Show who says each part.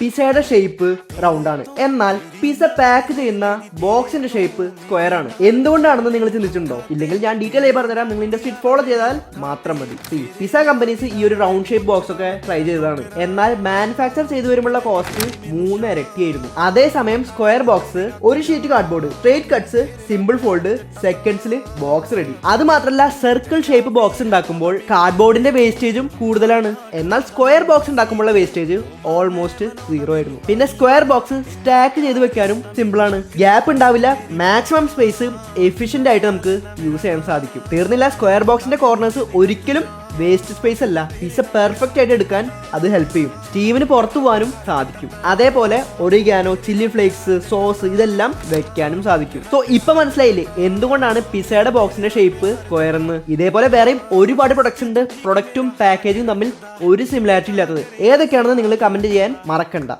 Speaker 1: പിസയുടെ shape round ആണ്, എന്നാൽ pizza pack ചെയ്യുന്ന ബോക്സിന്റെ ഷേപ്പ് സ്ക്വയർ ആണ്. എന്തുകൊണ്ടാണെന്ന് നിങ്ങൾ ചിന്തിച്ചിട്ടുണ്ടോ? ഇല്ലെങ്കിൽ ഞാൻ ഡീറ്റെയിൽ ആയി പറഞ്ഞുതരാം. നിങ്ങൾ ഇൻഡസ്ട്രി ഫോളോ ചെയ്താൽ മാത്രം മതി. പിസ കമ്പനീസ് ഈ ഒരു റൗണ്ട് ഷേപ്പ് ബോക്സ് ഒക്കെ ട്രൈ ചെയ്തതാണ്, എന്നാൽ മാനുഫാക്ചർ ചെയ്തു വരുമ്പോഴുള്ള കോസ്റ്റ് 3 ഇരട്ടിയായിരുന്നു. അതേസമയം സ്ക്വയർ ബോക്സ്, ഒരു sheet cardboard, straight cuts, simple fold, സെക്കൻഡ്സിൽ ബോക്സ് റെഡി. അത് മാത്രമല്ല, സർക്കിൾ ഷേപ്പ് ബോക്സ് ഉണ്ടാക്കുമ്പോൾ കാർഡ്ബോർഡിന്റെ വേസ്റ്റേജും കൂടുതലാണ്, എന്നാൽ സ്ക്വയർ ബോക്സ് ഉണ്ടാക്കുമ്പോഴുള്ള വേസ്റ്റേജ് ഓൾമോസ്റ്റ് 0 ആയിരുന്നു. പിന്നെ സ്ക്വയർ ബോക്സ് സ്റ്റാക്ക് ചെയ്ത് വെക്കാനും സിമ്പിൾ ആണ്, ഗ്യാപ്പ് ഉണ്ടാവില്ല, മാക്സിമം സ്പേസ് എഫിഷ്യന്റ് ആയിട്ട് നമുക്ക് യൂസ് ചെയ്യാൻ സാധിക്കും. തീർന്നില്ല, സ്ക്വയർ ബോക്സിന്റെ കോർണേഴ്സ് ഒരിക്കലും വേസ്റ്റ് സ്പേസ് അല്ല, പിസ പെർഫെക്റ്റ് ആയിട്ട് എടുക്കാൻ അത് ഹെൽപ്പ് ചെയ്യും. സ്റ്റീവിന് പുറത്തു പോകാനും സാധിക്കും. അതേപോലെ ഒറിഗാനോ, ചില്ലി ഫ്ലേക്സ്, സോസ് ഇതെല്ലാം വെക്കാനും സാധിക്കും. സോ ഇപ്പൊ മനസ്സിലായില്ലേ എന്തുകൊണ്ടാണ് പിസയുടെ ബോക്സിന്റെ ഷേപ്പ് സ്ക്വയർ എന്ന്? ഇതേപോലെ വേറെയും ഒരുപാട് പ്രൊഡക്ട്സ് ഉണ്ട്. പ്രൊഡക്റ്റും പാക്കേജും തമ്മിൽ ഒരു സിമിലാരിറ്റി ഇല്ലാത്തത് ഏതൊക്കെയാണെന്ന് നിങ്ങൾ കമന്റ് ചെയ്യാൻ മറക്കണ്ട.